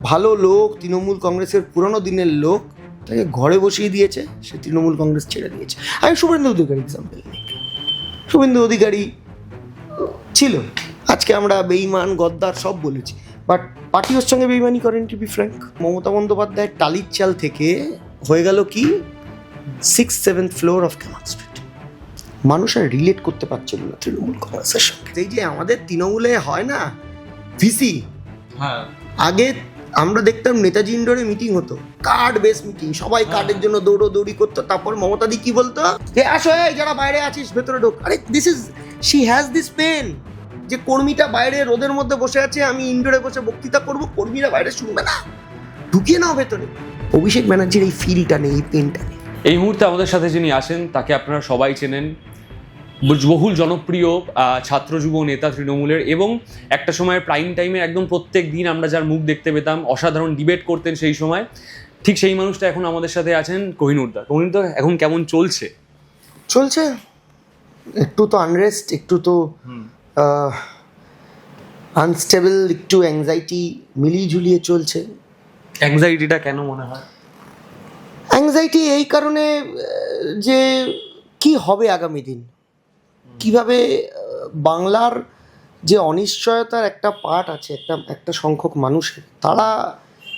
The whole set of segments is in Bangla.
ভালো লোক, তৃণমূল কংগ্রেসের পুরনো দিনের লোক, তাকে ঘরে বসিয়ে দিয়েছে, সে তৃণমূল কংগ্রেস ছেড়ে দিয়েছে। আমি শুভেন্দু অধিকারী এক্সাম্পল নিই। শুভেন্দু অধিকারী ছিল, আজকে আমরা বেঈমান গদ্দার সব বলেছি, বাট পার্টি ওর সঙ্গে বেঈমানি করেন, টু বি ফ্র্যাঙ্ক। মমতা বন্দ্যোপাধ্যায়ের টালির চাল থেকে হয়ে গেল কি 6th-7th floor of Kamal street. মানুষ আর রিলেট করতে পারছিল না তৃণমূল কংগ্রেসের সঙ্গে। এই যে আমাদের তৃণমূলে হয় না ভিসি, হ্যাঁ, আগে আমরা দেখতাম নেতাজি ইন্ডোরে মিটিং হতো, কার্ড বেস মিটিং, সবাই কার্ডের জন্য দৌড়ি করতো। তারপর মমতাদি কি বলতো, যে আসো এই যারা বাইরে আছিস ভেতরে ঢোক। আরে this is, she has this pen, যে কর্মীটা বাইরে রোদের মধ্যে বসে আছে, আমি ইন্ডোরে বসে বক্তৃতা করব, কর্মীরা বাইরে শুনবে না, ঢুকিয়ে নাও ভেতরে। অভিষেক ব্যানার্জির এই ফিলটা নেই, এই পেনটা নেই। এই মুহূর্তে আমাদের সাথে যিনি আসেন তাকে আপনারা সবাই চেনেন, বহুল জনপ্রিয় ছাত্র যুব নেতা তৃণমূলের, এবং একটা সময় প্রাইম টাইমে একদম প্রত্যেক দিন আমরা যার মুখ দেখতে পেতাম, অসাধারণ ডিবেট করতেন সেই সময়, ঠিক সেই মানুষটা এখন আমাদের সাথে আছেন কোহিনুর দা। এখন কেমন চলছে? চলছে একটু তো আনরেস্ট, একটু তো আনস্টেবল, একটু অ্যাংজাইটি মিলিয়ে ঝুলিয়ে চলছে। অ্যাংজাইটিটা কেন মনে হয়? অ্যাংজাইটি এই কারণে যে কি হবে আগামী দিন, কিভাবে বাংলার যে অনিশ্চয়তার একটা পার্ট আছে, একটা সংখ্যক মানুষের, তারা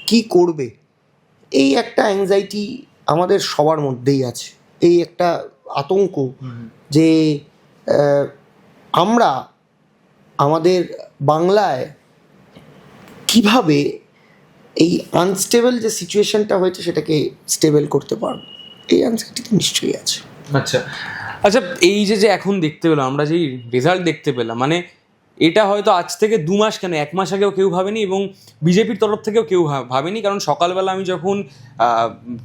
কি করবে, এই একটা অ্যাংজাইটি আমাদের সবার মধ্যেই আছে। এই একটা আতঙ্ক যে আমরা আমাদের বাংলায় কিভাবে এই আনস্টেবল যে সিচুয়েশনটা হয়েছে সেটাকে স্টেবল করতে পারবো, এই অ্যাংজাইটি তো নিশ্চয়ই আছে। আচ্ছা, এই যে এখন দেখতে পেলাম, আমরা যেই রেজাল্ট দেখতে পেলাম, মানে এটা হয়তো আজ থেকে 2 মাস কেন 1 মাস আগেও কেউ ভাবেনি, এবং বিজেপির তরফ থেকেও কেউ ভাবেনি। কারণ সকালবেলা আমি যখন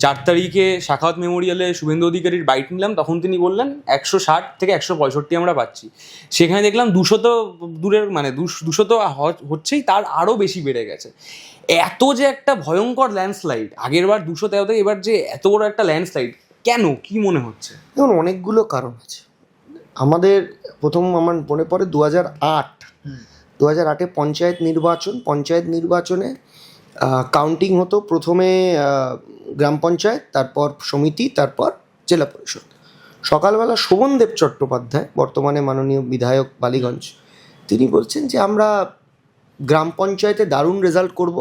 4 তারিখে সাখাওয়াত মেমোরিয়ালে শুভেন্দু অধিকারীর বাইট নিলাম, তখন তিনি বললেন 160 থেকে 165 আমরা পাচ্ছি। সেখানে দেখলাম 200 তো দূরের, মানে 200 তো হচ্ছেই, তার আরও বেশি বেড়ে গেছে। এত যে একটা ভয়ঙ্কর ল্যান্ডস্লাইড, আগের বার 213 থেকে এবার যে এত বড় একটা ল্যান্ডস্লাইড, কেন, কি মনে হচ্ছে? দেখুন, অনেকগুলো কারণ আছে। আমাদের প্রথম আমার মনে পড়ে 2008-এ পঞ্চায়েত নির্বাচনে কাউন্টিং হতো। প্রথমে গ্রাম পঞ্চায়েত, তারপর সমিতি, তারপর জেলা পরিষদ। সকালবেলা শোভনদেব চট্টোপাধ্যায়, বর্তমানে মাননীয় বিধায়ক বালিগঞ্জ, তিনি বলছেন যে আমরা গ্রাম পঞ্চায়েতে দারুণ রেজাল্ট করব,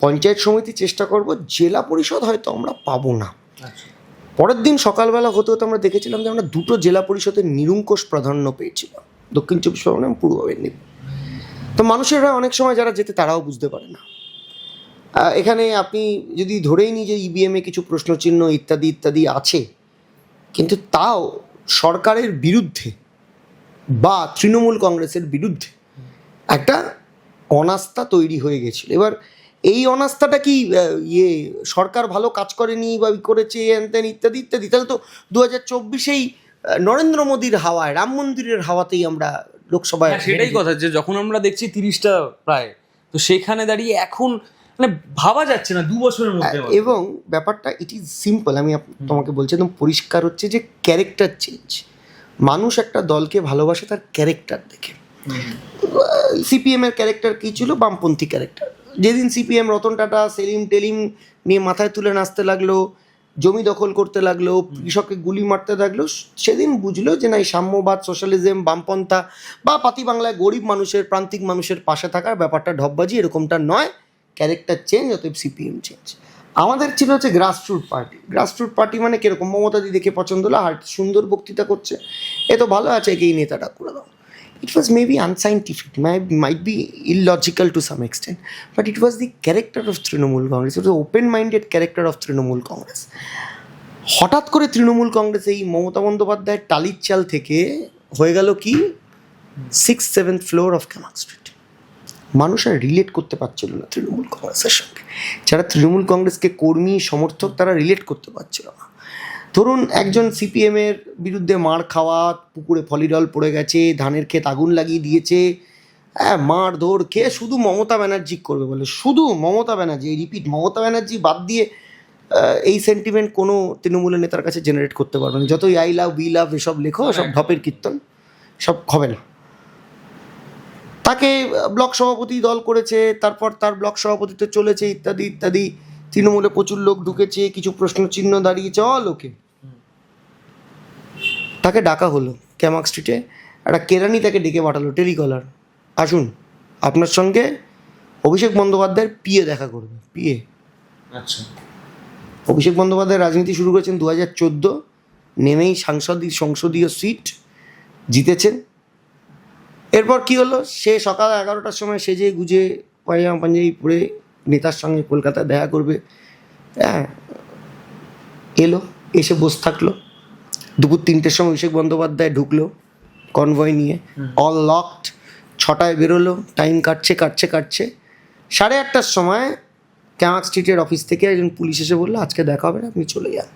পঞ্চায়েত সমিতি চেষ্টা করব, জেলা পরিষদ হয়তো আমরা পাবো না। পরের দিন সকালবেলা হতে হতে আমরা দেখেছিলাম যে আমরা 2টো জেলা পরিষদের নিরঙ্কুশ প্রাধান্য পেয়েছিলাম, দক্ষিণ চব্বিশ পরগনা এবং পূর্ব মেদিনীপুর। তো মানুষেরা অনেক সময় যারা যেতে তারাও বুঝতে পারে না। এখানে আপনি যদি ধরেই নিই যে ইভিএমে কিছু প্রশ্নচিহ্ন ইত্যাদি ইত্যাদি আছে, কিন্তু তাও সরকারের বিরুদ্ধে বা তৃণমূল কংগ্রেসের বিরুদ্ধে একটা অনাস্থা তৈরি হয়ে গেছিল। এবার এই অনাস্থাটা কি সরকার ভালো কাজ করেনি বা করেছে এনতেন ইত্যাদি ইত্যাদি, তাহলে তো 2024-এই নরেন্দ্র মোদীর হাওয়ায়, রাম মন্দিরের হাওয়াতেই আমরা লোকসভায়। সেটাই কথা, যে যখন আমরা দেখছি 30টা প্রায়, তো সেখানে দাঁড়িয়ে এখন মানে ভাবা যাচ্ছে না 2 বছরের মধ্যে। এবং ব্যাপারটা ইট ইজ সিম্পল, আমি তোমাকে বলছি একদম পরিষ্কার, হচ্ছে যে ক্যারেক্টার চেঞ্জ। মানুষ একটা দলকে ভালোবাসে তার ক্যারেক্টার দেখে। সিপিএমের ক্যারেক্টার কী ছিল? বামপন্থী ক্যারেক্টার। যেদিন সিপিএম রতন টাটা সেলিম টেলিম নিয়ে মাথায় তুলে নাচতে লাগলো, জমি দখল করতে লাগলো, কৃষককে গুলি মারতে লাগলো, সেদিন বুঝলো যে না, এই সাম্যবাদ, সোশ্যালিজম, বামপন্থা বা পাতি বাংলায় গরিব মানুষের, প্রান্তিক মানুষের পাশে থাকার ব্যাপারটা ঢপবাজি, এরকমটা নয়। ক্যারেক্টার চেঞ্জ, অতএব সিপিএম চেঞ্জ। আমাদের ছিল হচ্ছে গ্রাসরুট পার্টি। গ্রাসরুট পার্টি মানে কীরকম? মমতাদি দেখে পছন্দ হলো, আর সুন্দর বক্তৃতা করছে, এ তো ভালো আছে, একে এই নেতাটা করে দাও। It was maybe unscientific, might be illogical to some extent, but it was the character of Trinamool Congress. It was the open-minded character of Trinamool Congress. হঠাৎ করে তৃণমূল কংগ্রেস এই মমতা বন্দ্যোপাধ্যায়ের টালির চাল থেকে হয়ে গেল কি 6th-7th floor of Kamal street. মানুষ আর রিলেট করতে পারছিল না তৃণমূল কংগ্রেসের সঙ্গে। যারা তৃণমূল কংগ্রেসকে কর্মী সমর্থক, তারা রিলেট করতে পারছিল না। ধরুন, একজন সিপিএমের বিরুদ্ধে মার খাওয়া, পুকুরে ফলিডল পড়ে গেছে, ধানের ক্ষেত আগুন লাগিয়ে দিয়েছে, মার ধর খেয়ে শুধু মমতা ব্যানার্জি করবে বলে, শুধু মমতা ব্যানার্জি, রিপিট, মমতা ব্যানার্জি বাদ দিয়ে এই সেন্টিমেন্ট কোনো তৃণমূলের নেতার কাছে জেনারেট করতে পারবে না। যতই আই লাভ, উই লাভ এসব লেখো, সব ঢপের কীর্তন, সব হবে না। তাকে ব্লক সভাপতি দল করেছে, তারপর তার ব্লক সভাপতিতে চলেছে, ইত্যাদি ইত্যাদি। তৃণমূলে প্রচুর লোক ঢুকেছে, কিছু প্রশ্নচিহ্ন দাঁড়িয়েছে, ওকে। তাকে ডাকা হলো ক্যামাক স্ট্রিটে, একটা কেরানি তাকে ডেকে পাঠালো, টেলিকলার, আসুন আপনার সঙ্গে অভিষেক বন্দ্যোপাধ্যায়ের পিএ দেখা করবে। পিএ, আচ্ছা। অভিষেক বন্দ্যোপাধ্যায় রাজনীতি শুরু করেছেন 2014, নেমেই সংসদীয় সিট জিতেছেন। এরপর কি হলো, সে সকাল 11টার সময় সেজে গুজে পায়জামা পাঞ্জাবি পরে নেতার সঙ্গে কলকাতায় দেখা করবে, হ্যাঁ, এলো, এসে বসে থাকলো। দুপুর 3টের সময় অভিষেক বন্দ্যোপাধ্যায় ঢুকলো কনভয় নিয়ে, অল লকড। 6টায় বেরোলো, টাইম কাটছে 8:30টার সময় ক্যামাক স্ট্রিটের অফিস থেকে একজন পুলিশ এসে বললো আজকে দেখা হবে না, আপনি চলে যান।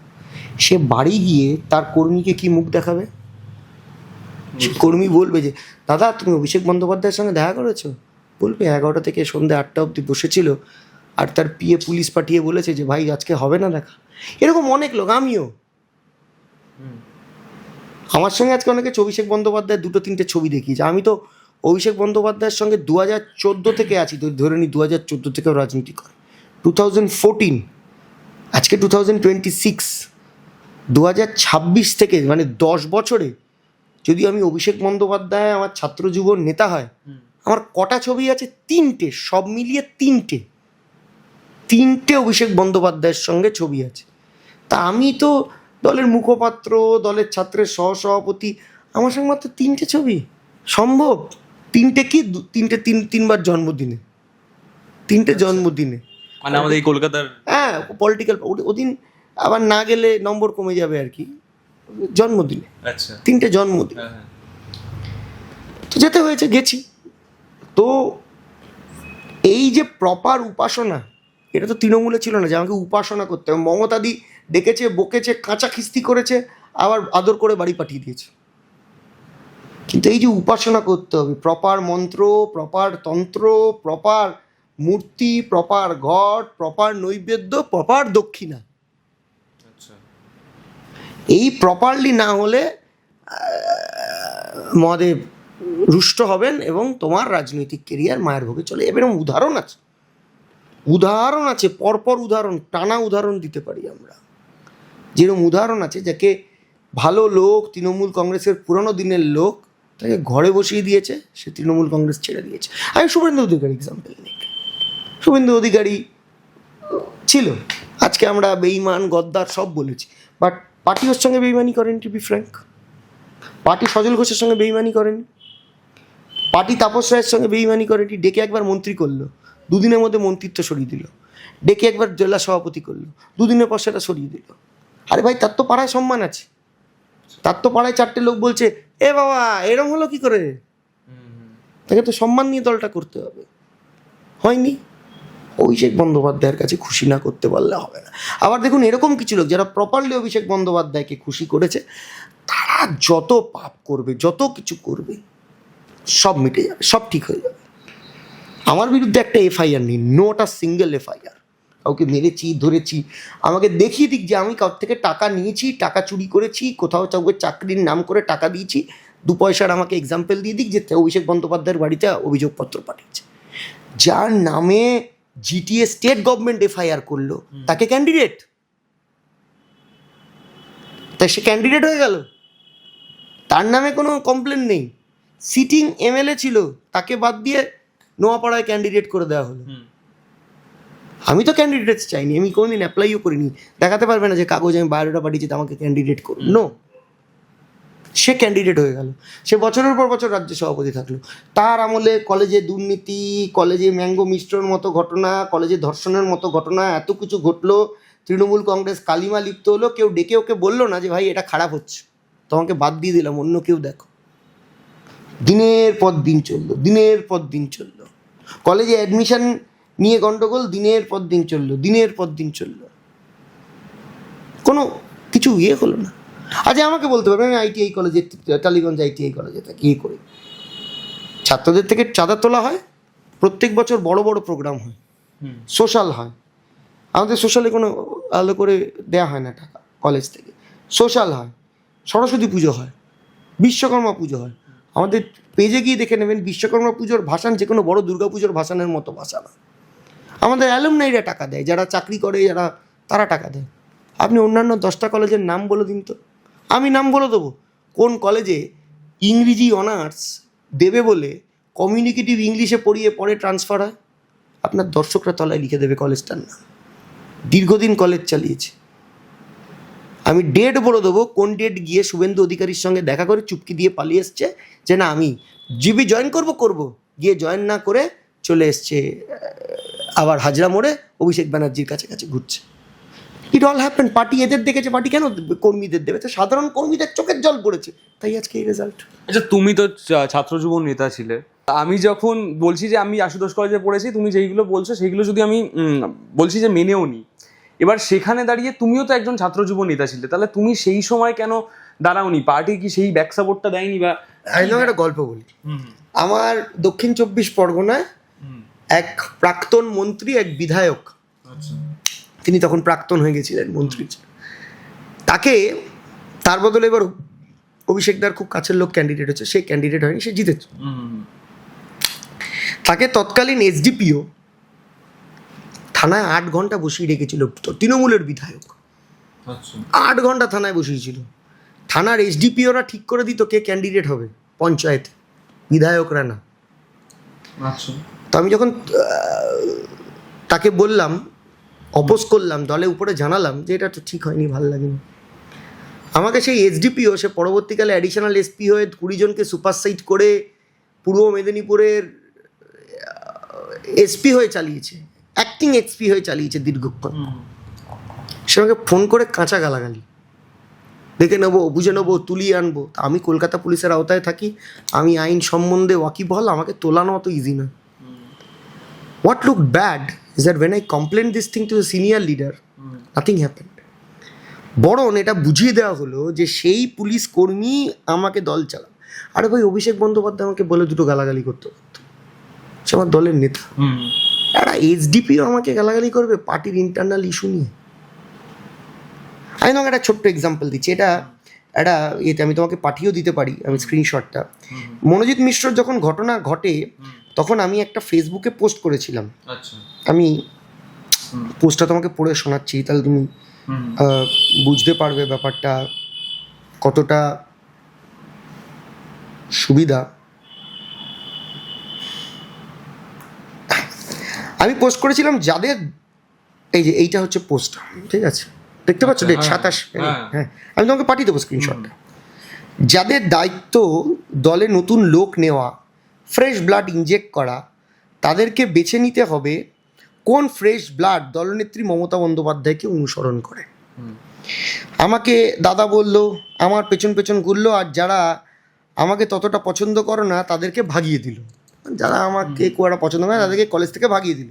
সে বাড়ি গিয়ে তার কর্মীকে কি মুখ দেখাবে? কর্মী বলবে যে দাদা তুমি অভিষেক বন্দ্যোপাধ্যায়ের সঙ্গে দেখা করেছো? বলবে 11টা থেকে সন্ধ্যে 8টা অবধি বসেছিল, আর তার পিএ পুলিশ পাঠিয়ে বলেছে যে ভাই আজকে হবে না দেখা। এরকম অনেক লোক, আমিও, আমার সঙ্গে আজকে অনেকে অভিষেক বন্দ্যোপাধ্যায়ের 2-3টে ছবি দেখিয়েছে। আমি তো অভিষেক বন্দ্যোপাধ্যায়ের সঙ্গে 2014 থেকে আছি, তো ধরে নিই 2014 থেকেও রাজনীতি করে, 2014, আজকে 2026, 2026 থেকে, মানে 10 বছরে যদি আমি অভিষেক বন্দ্যোপাধ্যায় আমার ছাত্র যুব নেতা হয়, আমার কটা ছবি আছে? 3টে, সব মিলিয়ে 3টে অভিষেক বন্দ্যোপাধ্যায়ের সঙ্গে ছবি আছে। তা আমি তো দলের মুখপাত্র, দলের ছাত্রের সহসভাপতি, আমার সঙ্গে মাত্র 3টে ছবি সম্ভব? 3টে কি, 3বার জন্মদিনে, 3টে জন্মদিনে, মানে আমাদের এই কলকাতার, হ্যাঁ, পলিটিক্যাল, ওদিন আবার না গেলে নম্বর কমে যাবে আর কি, জন্মদিনে। আচ্ছা, 3টে জন্মদিন, তো যেতে হয়েছে, গেছি। তো এই যে প্রপার উপাসনা, এটা তো তৃণমূলে ছিল না যে আমাকে উপাসনা করতে হবে। মমতাদি ডেকেছে, বকেছে, কাঁচা খিস্তি করেছে, আবার আদর করে বাড়ি পাঠিয়ে দিয়েছে। কিন্তু এই যে উপাসনা করতে হবে, প্রপার মন্ত্র, প্রপার তন্ত্র, প্রপার মূর্তি, প্রপার ঘট, প্রপার নৈবেদ্য, প্রপার দক্ষিণা, এই প্রপারলি না হলে মহাদেব রুষ্ট হবেন এবং তোমার রাজনৈতিক কেরিয়ার মায়ের ভোগে চলে যাবে। এরকম উদাহরণ আছে, পরপর উদাহরণ, টানা উদাহরণ দিতে পারি আমরা। যেরকম উদাহরণ আছে, যাকে ভালো লোক, তৃণমূল কংগ্রেসের পুরনো দিনের লোক, তাকে ঘরে বসিয়ে দিয়েছে, সে তৃণমূল কংগ্রেস ছেড়ে দিয়েছে। আমি শুভেন্দু অধিকারী এক্সাম্পল নিই। শুভেন্দু অধিকারী ছিল, আজকে আমরা বেঈমান, গদ্দার সব বলেছি, বাট পার্টি ওর সঙ্গে বেঈমানি করেন, টু বি ফ্র্যাঙ্ক। পার্টি সজল ঘোষের সঙ্গে বেঈমানি করেন, পার্টি তাপস রায়ের সঙ্গে বেঈমানি করেন। ডেকে একবার মন্ত্রী করলো, 2 দিনের মধ্যে মন্ত্রিত্ব সরিয়ে দিল। ডেকে একবার জেলা সভাপতি করলো, 2 দিনের পর সেটা সরিয়ে দিল। আরে ভাই, তার তো পাড়ায় সম্মান আছে, তার তো পাড়ায় 4টে লোক বলছে এ বাবা এরম হলো কি করে, তাকে তো সম্মান নিয়ে দলটা করতে হবে। হয়নি। অভিষেক বন্দ্যোপাধ্যায়ের কাছে খুশি না করতে পারলে হবে না। আবার দেখুন, এরকম কিছু লোক যারা প্রপারলি অভিষেক বন্দ্যোপাধ্যায়কে খুশি করেছে, তারা যত পাপ করবে, যত কিছু করবে, সব মিটে যাবে, সব ঠিক হয়ে যাবে। আমার বিরুদ্ধে একটা এফআইআর নেই, নট আ সিঙ্গেল এফআইআর। কাউকে মেরেছি, ধরেছি, আমাকে দেখিয়ে দিক যে আমি কারোর থেকে টাকা নিয়েছি, টাকা চুরি করেছি, কোথাও কাউকে চাকরির নাম করে টাকা দিয়েছি, 2 পয়সার আমাকে এক্সাম্পল দিয়ে দিক যে অভিষেক বন্দ্যোপাধ্যায়ের বাড়িতে অভিযোগপত্র পাঠিয়েছে। যার নামে জিটিএ স্টেট গভর্নমেন্ট এফআইআর করলো, তাকে ক্যান্ডিডেট, তাই সে ক্যান্ডিডেট হয়ে গেল, তার নামে কোনো কমপ্লেন নেই। সিটিং এমএলএ ছিল, তাকে বাদ দিয়ে নোয়াপাড়ায় ক্যান্ডিডেট করে দেওয়া হলো। আমি তো ক্যান্ডিডেট চাইনি, আমি কোনোদিন অ্যাপ্লাইও করিনি। দেখাতে পারবে না যে কাগজ আমি বায়োডাটা পাঠিয়েছি আমাকে ক্যান্ডিডেট করুন, নো। সে ক্যান্ডিডেট হয়ে গেল, সে বছরের পর বছর রাজ্য সভাপতি থাকলো। তার আমলে কলেজে দুর্নীতি, কলেজে ম্যাঙ্গো মিস্ট্রোর মতো ঘটনা, কলেজে ধর্ষণের মতো ঘটনা, এত কিছু ঘটলো। তৃণমূল কংগ্রেস কালিমা লিপ্ত হলো, কেউ ডেকে ওকে বললো না যে ভাই এটা খারাপ হচ্ছে, তোমাকে বাদ দিয়ে দিলাম, অন্য কেউ দেখো। দিনের পর দিন চললো, দিনের পর দিন চললো। কলেজে অ্যাডমিশন নিয়ে গন্ডগোল, দিনের পর দিন চললো, দিনের পর দিন চললো, কোনো কিছু হলো না। আচ্ছা, আমাকে বলতে পারবে আমি আইটিআই কলেজে, টালিগঞ্জ আইটিআই কলেজে থাকি, করি, ছাত্রদের থেকে চাঁদা তোলা হয়, প্রত্যেক বছর বড় বড় প্রোগ্রাম হয়, সোশ্যাল হয়। আমাদের সোশ্যালে কোনো আলো করে দেওয়া হয় না টাকা কলেজ থেকে, সোশ্যাল হয়, সরস্বতী পুজো হয়, বিশ্বকর্মা পুজো হয়। আমাদের পেজে গিয়ে দেখে নেবেন, বিশ্বকর্মা পুজোর ভাসান যে কোনো বড় দুর্গা পুজোর ভাসানের মতো ভাসা না। আমাদের অ্যালুমনাইরা টাকা দেয়, যারা চাকরি করে, যারা তারা টাকা দেয়। আপনি অন্যান্য 10টা কলেজের নাম বলে দিন তো, আমি নাম বলে দেবো। কোন কলেজে ইংরেজি অনার্স দেবে বলে কমিউনিকেটিভ ইংলিশে পড়িয়ে পরে ট্রান্সফার হয়? আপনার দর্শকরা তলায় লিখে দেবে কলেজটার নাম। দীর্ঘদিন কলেজ চালিয়েছে। আমি ডেট বলে দেবো, কোন ডেট গিয়ে শুভেন্দু অধিকারীর সঙ্গে দেখা করে চুপকি দিয়ে পালিয়ে এসছে যে না আমি জিবি জয়েন করব, গিয়ে জয়েন না করে চলে এসছে আবার হাজরা মোড়ে অভিষেক ব্যানার্জির কাছে ঘুরছে। It all happen. পার্টি এদের দেখেছে, পার্টি কেন কর্মীদের দেবে? তো সাধারণ কর্মীদের চোখের জল পড়েছে, তাই আজকে এই রেজাল্ট। আচ্ছা, তুমি তো ছাত্র যুব নেতা ছিলে। আমি যখন বলছি যে আমি আশুতোষ কলেজে পড়েছি, তুমি যেইগুলো বলছো সেইগুলো যদি আমি বলছি যে মেনেও নিই, এবার সেখানে দাঁড়িয়ে তুমিও তো একজন ছাত্র যুব নেতা ছিলে, তাহলে তুমি সেই সময় কেন দাঁড়াওনি? পার্টি কি সেই ব্যাক সাপোর্টটা দেয়নি? বা একদম একটা গল্প বলি। আমার দক্ষিণ 24 পরগনায় এক প্রাক্তন মন্ত্রী, এক বিধায়ক, তিনি তখন প্রাক্তন হয়ে গেছিলেন মন্ত্রী, তাকে তার বদলে এবার অভিষেকদার খুব কাছের লোক ক্যান্ডিডেট হচ্ছে, সে ক্যান্ডিডেট হয়নি, সে জিতেছে। তাকে তৎকালীন এসডিপিও থানায় 8 ঘন্টা বসিয়ে রেখেছিল, তৃণমূলের বিধায়ক। 8 ঘন্টা থানায় বসিয়েছিল। থানার এসডিপিওরা ঠিক করে দিত কে ক্যান্ডিডেট হবে পঞ্চায়েতে, বিধায়করা না। তো আমি যখন তাকে বললাম, অপোজ করলাম, দলে উপরে জানালাম যে এটা তো ঠিক হয়নি, ভালো লাগেনি, আমাকে সেই এসডিপিও, সে পরবর্তীকালে অ্যাডিশনাল এসপি হয়ে 20 জনকে সুপারসাইড করে পূর্ব মেদিনীপুরের এসপি হয়ে চালিয়েছে, অ্যাক্টিং এসপি হয়ে চালিয়েছে দীর্ঘক্ষণ। সে আমাকে ফোন করে কাঁচা গালাগালি, দেখে নেবো, বুঝে নেবো, তুলিয়ে আনবো। আমি কলকাতা পুলিশের আওতায় থাকি, আমি আইন সম্বন্ধে ওয়াকিবহাল, আমাকে তোলানো অত ইজি না। What looked bad is that when I complained this thing to the senior leader, nothing happened. বরং এটা বুঝিয়ে দেওয়া হলো যে সেই পুলিশ কর্মী আমাকে দল চালান। আরে ভাই, অভিষেক বন্দ্যোপাধ্যায় আমাকে বলে দুটো গালাগালি করতে পারতো, সে আমার দলের নেতা। একটা এইচডিপিও আমাকে গালাগালি করবে পার্টির ইন্টারনাল ইস্যু নিয়ে? আমি তোমাকে একটা ছোট্ট এক্সাম্পল দিচ্ছি, এটা একটা এতে আমি তোমাকে পাঠিয়েও দিতে পারি, আমি স্ক্রিনশটটা। মনোজিৎ মিশ্রর যখন ঘটনা ঘটে তখন আমি একটা ফেসবুকে পোস্ট করেছিলাম। আমি পোস্টটা তোমাকে পড়ে শোনাচ্ছি, তাহলে তুমি বুঝতে পারবে ব্যাপারটা কতটা সুবিধা। আমি পোস্ট করেছিলাম যাদের, এই যে এইটা হচ্ছে পোস্টটা, ঠিক আছে, দেখতে পাচ্ছ, ডেট 27। হ্যাঁ, আমি তোমাকে পাঠিয়ে দেবো স্ক্রিনশটটা। যাদের দায়িত্ব দলে নতুন লোক নেওয়া, ফ্রেশ ব্লাড ইনজেক্ট করা, তাদেরকে বেছে নিতে হবে কোন ফ্রেশ ব্লাড দলনেত্রী মমতা বন্দ্যোপাধ্যায়কে অনুসরণ করে। আমাকে দাদা বললো, আমার পেছন পেছন ঘুরলো, আর যারা আমাকে ততটা পছন্দ করো না তাদেরকে ভাগিয়ে দিল। যারা আমাকে খুব একটা পছন্দ করে তাদেরকে কলেজ থেকে ভাগিয়ে দিল,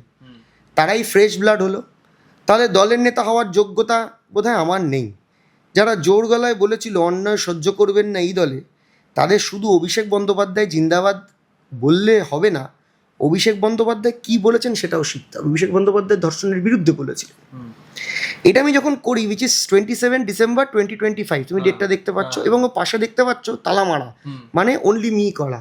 তারাই ফ্রেশ ব্লাড হলো। তাহলে দলের নেতা হওয়ার যোগ্যতা বোধহয় আমার নেই। যারা জোর গলায় বলেছিল অন্যায় সহ্য করবেন না এই দলে, তাদের শুধু অভিষেক বন্দ্যোপাধ্যায় জিন্দাবাদ বললে হবে না, অভিষেক বন্দ্যোপাধ্যায় কী বলেছেন সেটাও শিখতে হবে। অভিষেক বন্দ্যোপাধ্যায় ধর্ষণের বিরুদ্ধে বলেছিলেন। এটা আমি যখন করি, উইচ ইজ 27 ডিসেম্বর 2025, তুমি ডেটটা দেখতে পাচ্ছ, এবং ও পাশে দেখতে পাচ্ছ তালা মারা, মানে অনলি মি করা।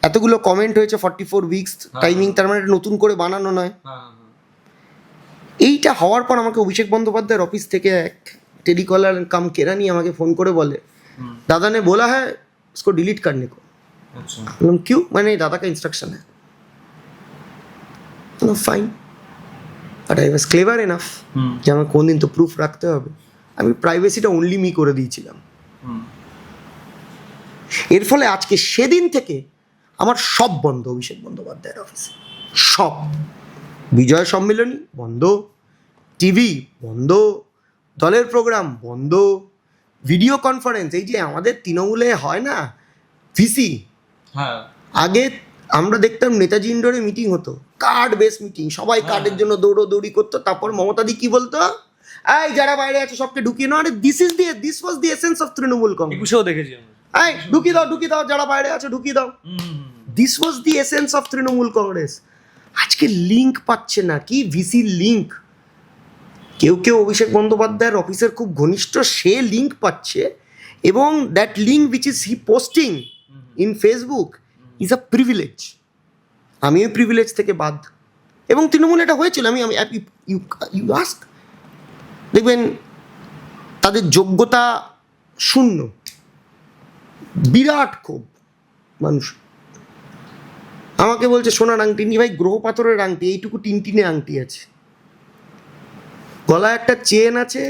এতগুলো কমেন্ট হয়েছে, 44 উইকস টাইমিং, তার মানে নতুন করে বানানো নয়। এইটা হওয়ার পর আমাকে অভিষেক বন্দ্যোপাধ্যায়ের অফিস থেকে এক টেলিকলার কাম কেরানি আমাকে ফোন করে বলে, दादा ने बोला है इसको डिलीट करने को। अच्छा। क्यों? मैंने दादा का इंस्ट्रक्शन है। Fine, but I was clever enough যে আমার কোন দিন তো প্রুফ রাখতে হবে। আমি প্রাইভেসিটা অনলি মি করে দিয়েছিলাম। এর ফলে আজকে সেদিন থেকে আমার সব বন্ধ, অভিষেক বন্দ্যোপাধ্যায়ের অফিসে সব, বিজয় সম্মেলনী বন্ধ, টিভি বন্ধ, দলের প্রোগ্রাম বন্ধ, ভিডিও কনফারেন্স, এই যে আমাদের তৃণমূলে হয় না ভিসি, হ্যাঁ, আগে আমরা দেখতাম নেতাজি ইন্ডোরে মিটিং হতো, কার্ড বেস মিটিং, সবাই কার্ডের জন্য দৌড়ি করতো। তারপর মমতাদি কি বলতো, এই যারা বাইরে আছে সবকে ঢুকিয়ে নাও। আরে this was the essence of Trinamool Congress. দেখেছি, এই ঢুকিয়ে দাও যারা বাইরে আছে ঢুকিয়ে দাও। This was the essence of Trinamool Congress. আজকে লিঙ্ক পাচ্ছে না, কি ভিসি লিঙ্ক, কেউ অভিষেক বন্দ্যোপাধ্যায়ের অফিসের খুব ঘনিষ্ঠ, সে লিঙ্ক পাচ্ছে, এবং that link which is he posting in Facebook is a privilege. আমিও প্রিভিলেজ থেকে বাদ, এবং তৃণমূল এটা হয়েছিল। আমি ইউ আস্ক, দেখবেন তাদের যোগ্যতা শূন্য, বিরাট ক্ষোভ মানুষ। আমাকে বলছে সোনার আংটি নি ভাই, গ্রহ পাথরের আংটি, এইটুকু টিনটিনে আংটি আছে, গলায় একটা চেন আছে,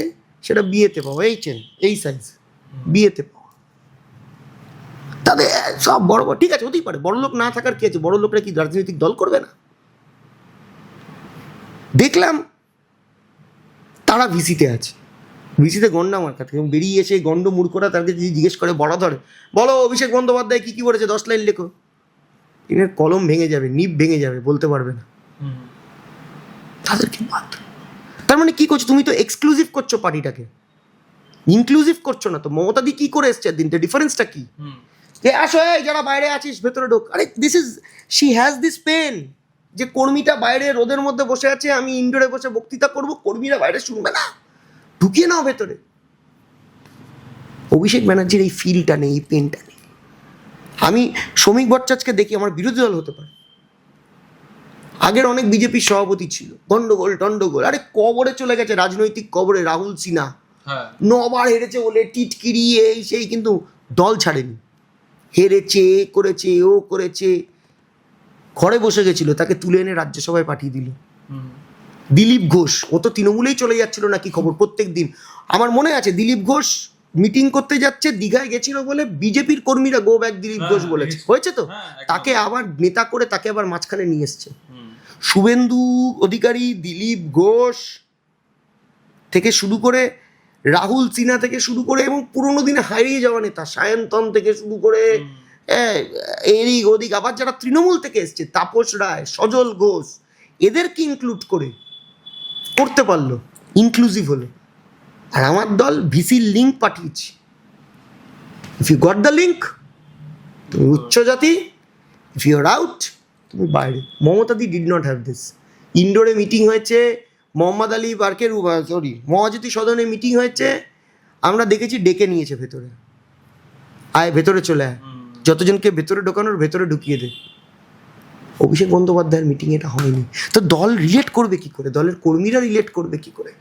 সেটা বিয়েতে পাওয়া, এই চেন এই সাইজ বিয়েতে পাওয়া। তাদের সব বড় বড়, ঠিক আছে হতেই পারে, বড় লোক না থাকার কি আছে, বড় লোকরা কি রাজনৈতিক দল করবে না? দেখলাম তারা ভিসিতে আছে, ভিসিতে গন্ডা মার্কা থেকে বেরিয়ে এসে গন্ড মূর্খরা তাকে যদি জিজ্ঞেস করে বড় ধরে, বলো অভিষেক বন্দ্যোপাধ্যায় কী কী বলেছে, 10 লাইন লেখো, এর কলম ভেঙে যাবে, নিব ভেঙে যাবে, বলতে পারবে না। তাদেরকে বাদ। তার মানে কি করছো তুমি? তো এক্সক্লুসিভ করছো পার্টিটাকে, ইনক্লুসিভ করছো না তো। মমতাদি কি করে এসছে দিনটা, ডিফারেন্সটা কি? যে আসো এই যারা বাইরে আছিস ভেতরে ঢোক। আরে this is, she has this pen, যে কর্মীটা বাইরে রোদের মধ্যে বসে আছে, আমি ইনডোরে বসে বক্তৃতা করব, কর্মীরা বাইরে শুনবে না, ঢুকিয়ে নাও ভেতরে। অভিষেক ব্যানার্জির এই ফিলটা নেই, এই পেনটা নেই। আমি শ্রমিক ভট্টাচার্যকে দেখি, আমার বিরোধী দল হতে পারে, আগের অনেক বিজেপির সভাপতি ছিল, গন্ডগোল টন্ডগোল, আরে কবরে চলে গেছে, রাজনৈতিক কবরে। রাহুল সিনহা 9 বার হেরেছে বলে টিটকিরি এই সেই, কিন্তু দল ছাড়েনি, হেরেছে, করেছে, ও করেছে, ঘরে বসে গেছিল, তাকে তুলে এনে রাজ্যসভায় পাঠিয়ে দিল। দিলীপ ঘোষ, ও তো তৃণমূলেই চলে যাচ্ছিল নাকি খবর প্রত্যেক দিন। আমার মনে আছে দিলীপ ঘোষ মিটিং করতে যাচ্ছে, দীঘায় গেছিল বলে বিজেপির কর্মীরা গো ব্যাক দিলীপ ঘোষ বলেছে, হয়েছে তো, তাকে আবার নেতা করে তাকে আবার মাঝখানে নিয়ে এসছে। শুভেন্দু অধিকারী, দিলীপ ঘোষ থেকে শুরু করে, রাহুল সিনহা থেকে শুরু করে, এবং পুরোনো দিনে হারিয়ে যাওয়া নেতা সায়ন্তন থেকে শুরু করে, এদিক ওদিক, আবার যারা তৃণমূল থেকে এসছে, তাপস রায়, সজল ঘোষ, এদেরকে ইনক্লুড করে করতে পারলো, ইনক্লুসিভ হলো। আর আমার দল ভিসির লিঙ্ক পাঠিয়েছি, if you got the link তুমি উচ্চ জাতি, ইফ ইউ আর আউট তুমি বাইরে। মমতাদি ডিড নট হ্যাভ দিস। ইন্ডোরে মিটিং হয়েছে, মোহাম্মদ আলী পার্কের মহাজ্যোতি সদনে মিটিং হয়েছে, আমরা দেখেছি ডেকে নিয়েছে ভেতরে, আয় ভেতরে চলে আয়, যতজনকে ভেতরে ঢোকানোর ভেতরে ঢুকিয়ে দে। অভিষেক বন্দ্যোপাধ্যায়ের মিটিং এটা হয়নি, তো দল রিলেট করবে কি করে, দলের কর্মীরা রিলেট করবে কি করে?